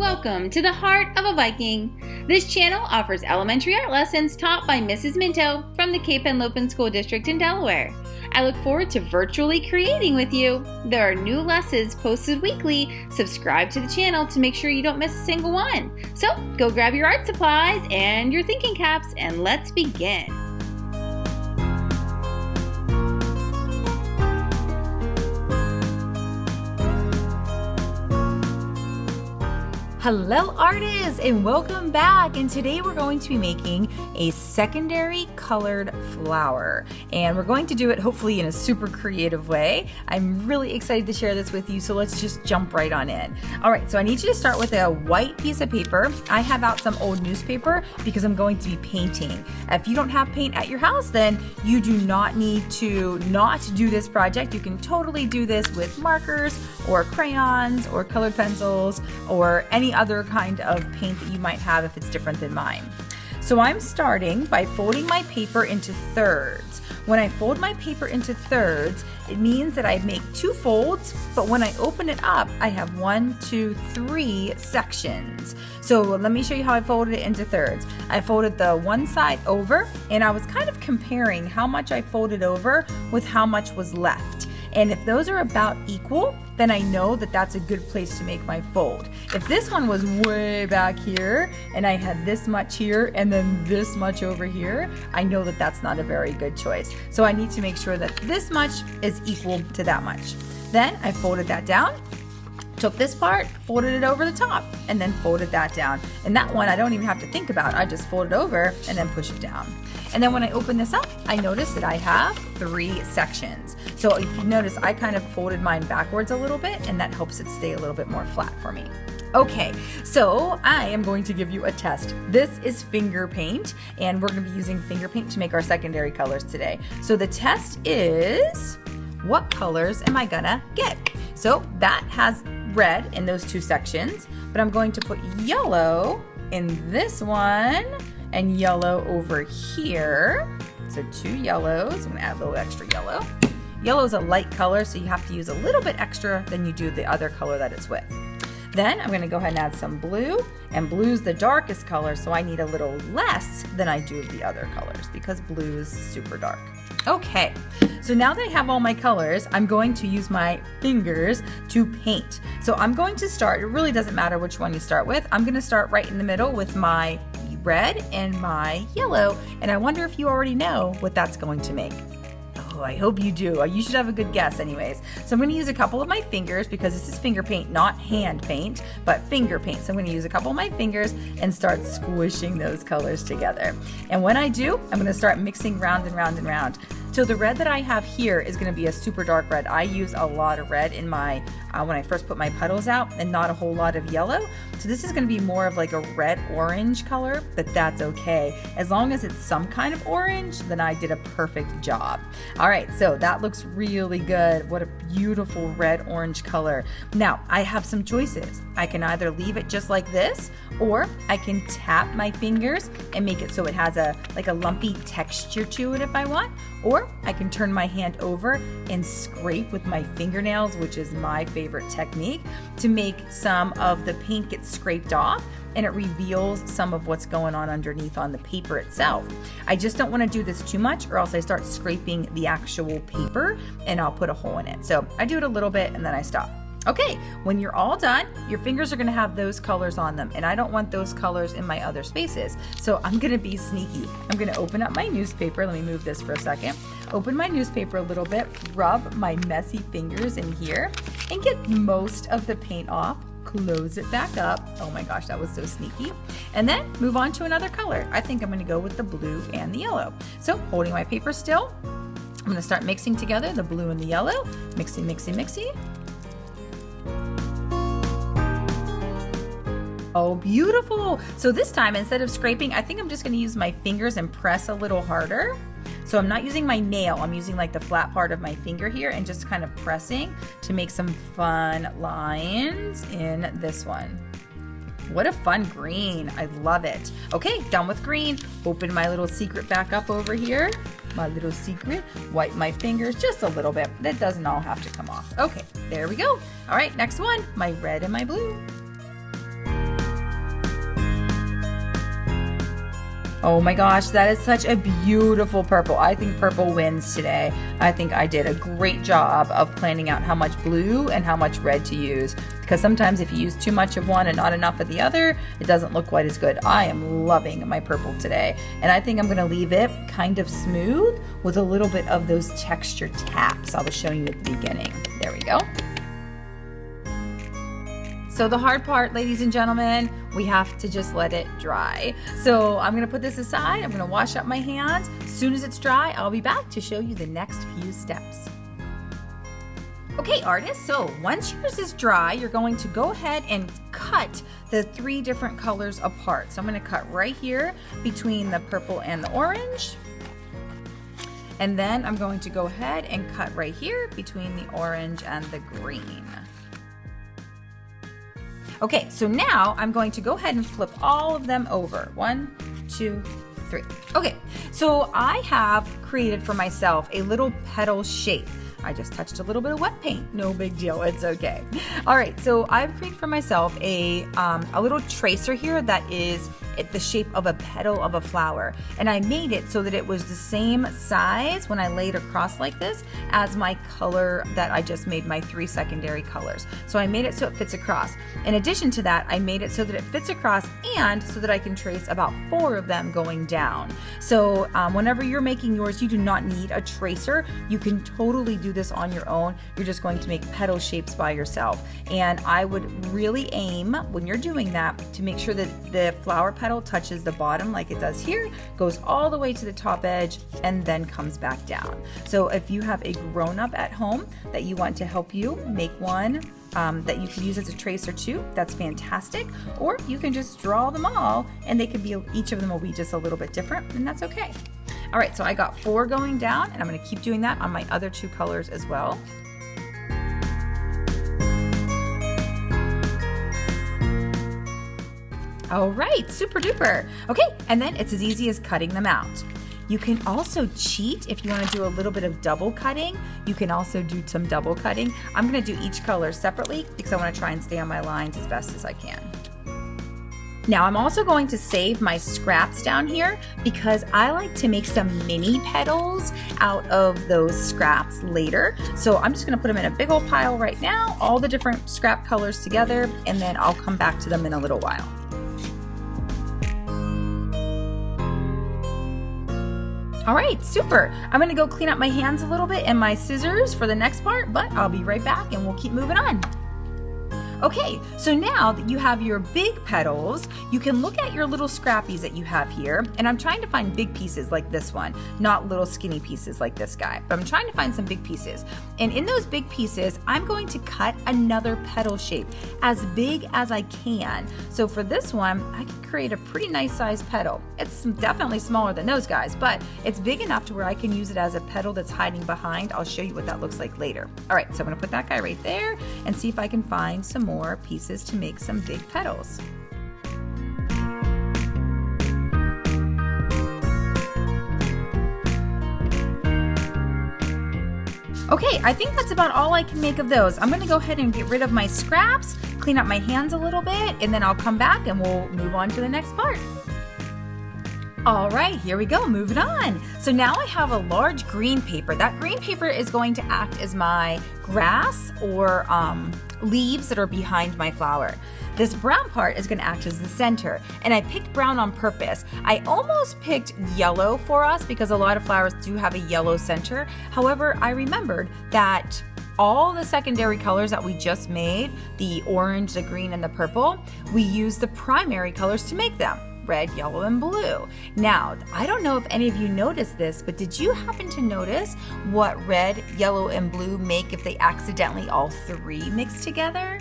Welcome to the Heart of a Viking. This channel offers elementary art lessons taught by Mrs. Minto from the Cape Henlopen School District in Delaware. I look forward to virtually creating with you. There are new lessons posted weekly. Subscribe to the channel to make sure you don't miss a single one. So go grab your art supplies and your thinking caps and let's begin. Hello artists and welcome back, and today we're going to be making a secondary colored flower, and we're going to do it hopefully in a super creative way. I'm really excited to share this with you, so let's just jump right on in. Alright, so I need you to start with a white piece of paper. I have out some old newspaper because I'm going to be painting. If you don't have paint at your house, then you do not need to not do this project. You can totally do this with markers or crayons or colored pencils or any other kind of paint that you might have if it's different than mine. So I'm starting by folding my paper into thirds. When I fold my paper into thirds, it means that I make two folds, but when I open it up, I have 1, 2, 3 sections. So let me show you how I folded it into thirds. I folded the one side over, and I was kind of comparing how much I folded over with how much was left. And if those are about equal, then I know that that's a good place to make my fold. If this one was way back here and I had this much here and then this much over here, I know that that's not a very good choice. So I need to make sure that this much is equal to that much. Then I folded that down, took this part, folded it over the top, and then folded that down. And that one I don't even have to think about. I just fold it over and then push it down. And then when I open this up, I notice that I have 3 sections. So if you notice, I kind of folded mine backwards a little bit, and that helps it stay a little bit more flat for me. Okay, so I am going to give you a test. This is finger paint, and we're going to be using finger paint to make our secondary colors today. So the test is, what colors am I gonna get? So that has red in those 2 sections, but I'm going to put yellow in this one and yellow over here. So 2 yellows. I'm gonna add a little extra yellow. Yellow is a light color, so you have to use a little bit extra than you do the other color that it's with. Then I'm going to go ahead and add some blue, and blue's the darkest color, so I need a little less than I do the other colors because blue is super dark. Okay, so now that I have all my colors, I'm going to use my fingers to paint. So I'm going to start, it really doesn't matter which one you start with, I'm going to start right in the middle with my red and my yellow, and I wonder if you already know what that's going to make. I hope you do. You should have a good guess anyways. So I'm going to use a couple of my fingers because this is finger paint, not hand paint, but finger paint. So I'm going to use a couple of my fingers and start squishing those colors together. And when I do, I'm going to start mixing round and round and round. So the red that I have here is going to be a super dark red. I use a lot of red in my, when I first put my petals out, and not a whole lot of yellow. So this is going to be more of like a red-orange color, but that's okay. As long as it's some kind of orange, then I did a perfect job. All right, so that looks really good. What a beautiful red-orange color. Now, I have some choices. I can either leave it just like this, or I can tap my fingers and make it so it has like a lumpy texture to it if I want, or I can turn my hand over and scrape with my fingernails, which is my favorite technique, to make some of the paint get scraped off and it reveals some of what's going on underneath on the paper itself. I just don't want to do this too much or else I start scraping the actual paper and I'll put a hole in it. So I do it a little bit and then I stop. Okay, when you're all done, your fingers are going to have those colors on them, and I don't want those colors in my other spaces. So I'm going to be sneaky. I'm going to open up my newspaper. Let me move this for a second. Open my newspaper a little bit, rub my messy fingers in here, and get most of the paint off. Close it back up. Oh my gosh, that was so sneaky. And then move on to another color. I think I'm going to go with the blue and the yellow. So holding my paper still, I'm going to start mixing together the blue and the yellow. Mixy, mixy, mixy. Oh, beautiful. So this time, instead of scraping, I think I'm just going to use my fingers and press a little harder. So I'm not using my nail, I'm using like the flat part of my finger here and just kind of pressing to make some fun lines in this one. What a fun green. I love it. Okay, done with green. Open my little secret back up over here. My little secret. Wipe my fingers just a little bit. That doesn't all have to come off. Okay, there we go. All right, next one, my red and my blue. Oh my gosh, that is such a beautiful purple. I think purple wins today. I think I did a great job of planning out how much blue and how much red to use, because sometimes if you use too much of one and not enough of the other, it doesn't look quite as good. I am loving my purple today, and I think I'm gonna leave it kind of smooth with a little bit of those texture taps I was showing you at the beginning. There we go. So the hard part, ladies and gentlemen, we have to just let it dry. So I'm gonna put this aside, I'm gonna wash up my hands. As soon as it's dry, I'll be back to show you the next few steps. Okay, artists, so once yours is dry, you're going to go ahead and cut the 3 different colors apart. So I'm gonna cut right here between the purple and the orange. And then I'm going to go ahead and cut right here between the orange and the green. Okay, so now I'm going to go ahead and flip all of them over. 1, 2, 3. Okay, so I have created for myself a little petal shape. I just touched a little bit of wet paint. No big deal, it's okay. All right, so I've created for myself a little tracer here that is the shape of a petal of a flower. And I made it so that it was the same size when I laid across like this as my color that I just made, my 3 secondary colors. So I made it so it fits across. In addition to that, I made it so that it fits across and so that I can trace about 4 of them going down. So whenever you're making yours, you do not need a tracer. You can totally do this on your own. You're just going to make petal shapes by yourself. And I would really aim when you're doing that to make sure that the flower petal touches the bottom like it does here, goes all the way to the top edge, and then comes back down. So if you have a grown-up at home that you want to help you make one that you can use as a tracer too, that's fantastic. Or you can just draw them all and they could be, each of them will be just a little bit different, and that's okay. All right, so I got 4 going down, and I'm gonna keep doing that on my other 2 colors as well. All right, super duper. Okay, and then it's as easy as cutting them out. You can also cheat if you want to do a little bit of double cutting. You can also do some double cutting. I'm going to do each color separately because I want to try and stay on my lines as best as I can. Now I'm also going to save my scraps down here because I like to make some mini petals out of those scraps later. So I'm just going to put them in a big old pile right now, all the different scrap colors together, and then I'll come back to them in a little while. All right, super. I'm gonna go clean up my hands a little bit and my scissors for the next part, but I'll be right back and we'll keep moving on. Okay, so now that you have your big petals, you can look at your little scrappies that you have here, and I'm trying to find big pieces like this one, not little skinny pieces like this guy, but I'm trying to find some big pieces. And in those big pieces, I'm going to cut another petal shape as big as I can. So for this one, I can create a pretty nice sized petal. It's definitely smaller than those guys, but it's big enough to where I can use it as a petal that's hiding behind. I'll show you what that looks like later. All right, so I'm gonna put that guy right there and see if I can find some more pieces to make some big petals. Okay, I think that's about all I can make of those. I'm gonna go ahead and get rid of my scraps, clean up my hands a little bit, and then I'll come back and we'll move on to the next part. All right, here we go, moving on. So now I have a large green paper. That green paper is going to act as my grass or leaves that are behind my flower. This brown part is gonna act as the center, and I picked brown on purpose. I almost picked yellow for us because a lot of flowers do have a yellow center. However, I remembered that all the secondary colors that we just made, the orange, the green, and the purple, we use the primary colors to make them. Red, yellow, and blue. Now, I don't know if any of you noticed this, but did you happen to notice what red, yellow, and blue make if they accidentally all 3 mix together?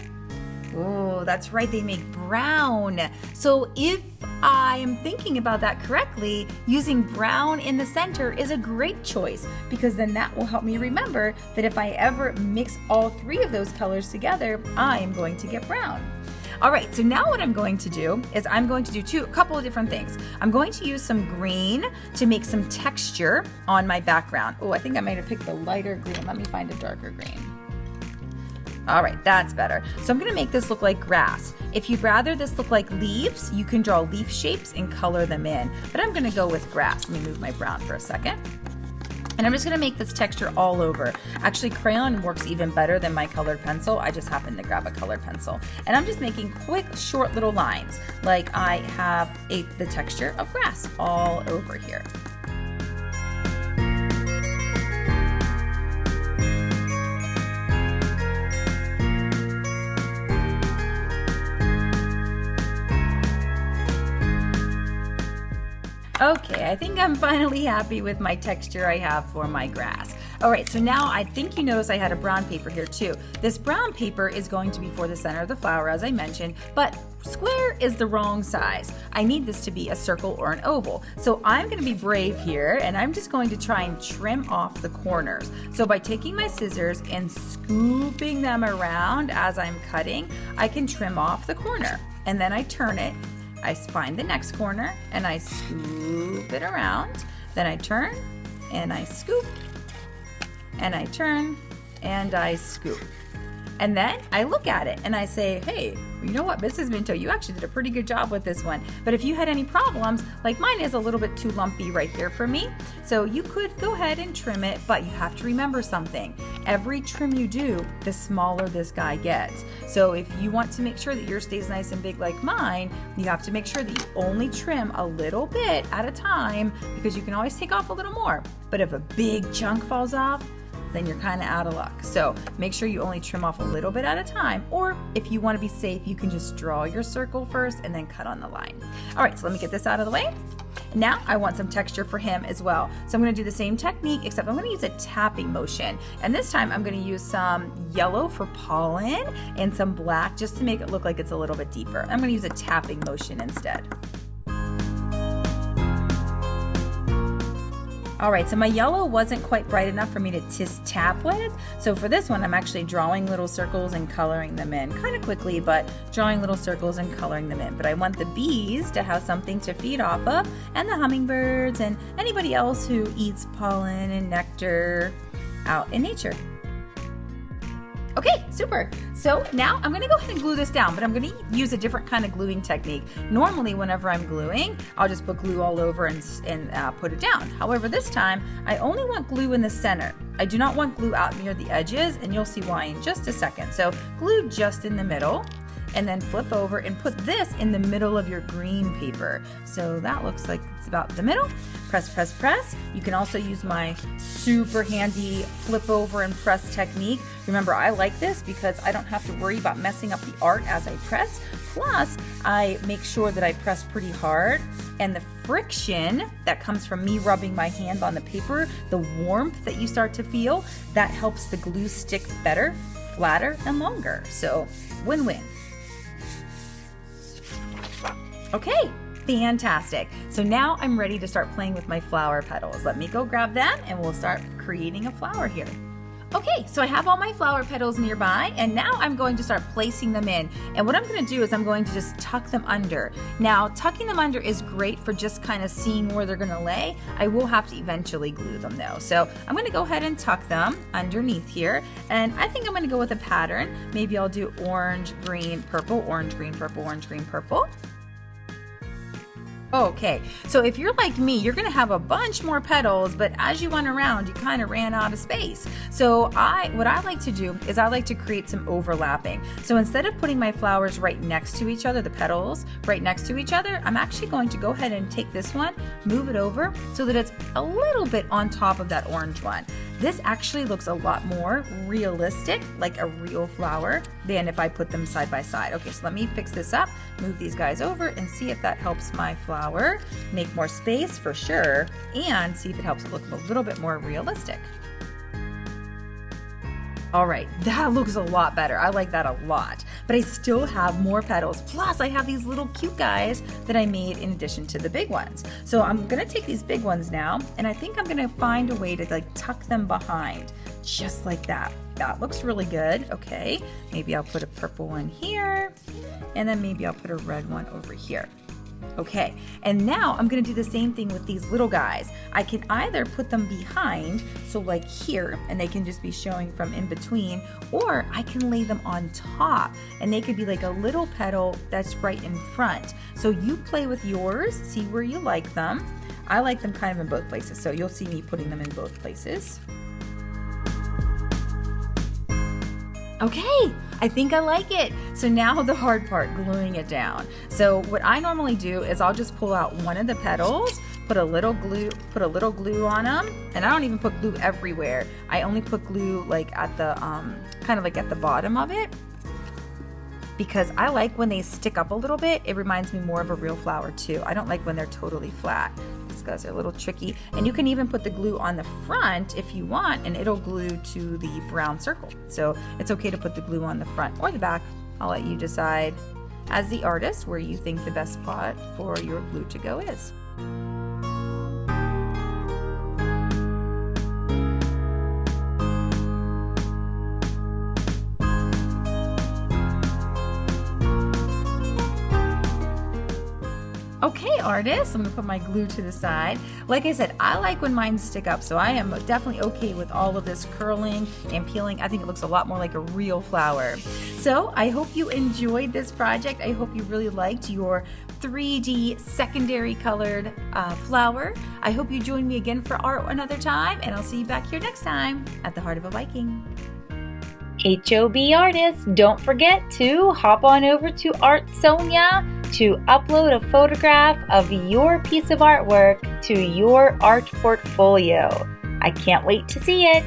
Oh, that's right, they make brown. So if I am thinking about that correctly, using brown in the center is a great choice because then that will help me remember that if I ever mix all 3 of those colors together, I am going to get brown. All right, so now what I'm going to do is I'm going to do a couple of different things. I'm going to use some green to make some texture on my background. Oh, I think I might have picked the lighter green. Let me find a darker green. All right, that's better. So I'm gonna make this look like grass. If you'd rather this look like leaves, you can draw leaf shapes and color them in, but I'm gonna go with grass. Let me move my brown for a second. And I'm just gonna make this texture all over. Actually, crayon works even better than my colored pencil. I just happened to grab a colored pencil. And I'm just making quick, short little lines, like I have the texture of grass all over here. Okay, I think I'm finally happy with my texture I have for my grass. All right, so now I think you notice I had a brown paper here too. This brown paper is going to be for the center of the flower, as I mentioned, but square is the wrong size. I need this to be a circle or an oval. So I'm gonna be brave here, and I'm just going to try and trim off the corners. So by taking my scissors and scooping them around as I'm cutting, I can trim off the corner. And then I turn it. I find the next corner and I scoop it around. Then I turn and I scoop and I turn and I scoop. And then I look at it and I say, hey, you know what, Mrs. Minto, you actually did a pretty good job with this one. But if you had any problems, like mine is a little bit too lumpy right here for me, so you could go ahead and trim it, but you have to remember something. Every trim you do, the smaller this guy gets. So if you want to make sure that yours stays nice and big like mine, you have to make sure that you only trim a little bit at a time, because you can always take off a little more. But if a big chunk falls off, then you're kind of out of luck. So make sure you only trim off a little bit at a time, or if you want to be safe, you can just draw your circle first and then cut on the line. All right, so let me get this out of the way. Now I want some texture for him as well. So I'm gonna do the same technique, except I'm gonna use a tapping motion. And this time I'm gonna use some yellow for pollen and some black just to make it look like it's a little bit deeper. I'm gonna use a tapping motion instead. All right, so my yellow wasn't quite bright enough for me to just tap with. So for this one, I'm actually drawing little circles and coloring them in kind of quickly, but drawing little circles and coloring them in. But I want the bees to have something to feed off of, and the hummingbirds and anybody else who eats pollen and nectar out in nature. Okay, super. So now I'm gonna go ahead and glue this down, but I'm gonna use a different kind of gluing technique. Normally, whenever I'm gluing, I'll just put glue all over and put it down. However, this time, I only want glue in the center. I do not want glue out near the edges, and you'll see why in just a second. So glue just in the middle, and then flip over and put this in the middle of your green paper. So that looks like it's about the middle. Press, press, press. You can also use my super handy flip over and press technique. Remember, I like this because I don't have to worry about messing up the art as I press. Plus, I make sure that I press pretty hard, and the friction that comes from me rubbing my hand on the paper, the warmth that you start to feel, that helps the glue stick better, flatter, and longer. So win-win. Okay, fantastic. So now I'm ready to start playing with my flower petals. Let me go grab them and we'll start creating a flower here. Okay, so I have all my flower petals nearby, and now I'm going to start placing them in. And what I'm going to do is I'm going to just tuck them under. Now, tucking them under is great for just kind of seeing where they're going to lay. I will have to eventually glue them though. So I'm going to go ahead and tuck them underneath here. And I think I'm going to go with a pattern. Maybe I'll do orange, green, purple, orange, green, purple, orange, green, purple. Okay, so if you're like me, you're gonna have a bunch more petals, but as you went around, you kind of ran out of space. So what I like to do is I like to create some overlapping. So instead of putting my flowers right next to each other, the petals right next to each other, I'm actually going to go ahead and take this one, move it over so that it's a little bit on top of that orange one. This actually looks a lot more realistic, like a real flower, than if I put them side by side. Okay, so let me fix this up, move these guys over, and see if that helps my flower make more space for sure, and see if it helps it look a little bit more realistic. All right, that looks a lot better. I like that a lot, but I still have more petals. Plus I have these little cute guys that I made in addition to the big ones. So I'm gonna take these big ones now, and I think I'm gonna find a way to like tuck them behind, just like that. That looks really good. Okay, maybe I'll put a purple one here, and then maybe I'll put a red one over here. Okay, and now I'm gonna do the same thing with these little guys. I can either put them behind, so like here, and they can just be showing from in between, or I can lay them on top, and they could be like a little petal that's right in front. So you play with yours, see where you like them. I like them kind of in both places, so you'll see me putting them in both places. Okay, I think I like it. So now the hard part, gluing it down. So what I normally do is I'll just pull out one of the petals, put a little glue on them, and I don't even put glue everywhere. I only put glue like at the kind of like at the bottom of it, because I like when they stick up a little bit. It reminds me more of a real flower too. I don't like when they're totally flat. These guys are a little tricky. And you can even put the glue on the front if you want, and it'll glue to the brown circle. So it's okay to put the glue on the front or the back. I'll let you decide as the artist where you think the best spot for your glue to go is. Okay, artist, I'm gonna put my glue to the side. Like I said, I like when mine stick up, so I am definitely okay with all of this curling and peeling. I think it looks a lot more like a real flower. So I hope you enjoyed this project. I hope you really liked your 3D secondary colored flower. I hope you join me again for art another time, and I'll see you back here next time at the Heart of a Viking. HOB artists, don't forget to hop on over to Art Sonia to upload a photograph of your piece of artwork to your art portfolio. I can't wait to see it.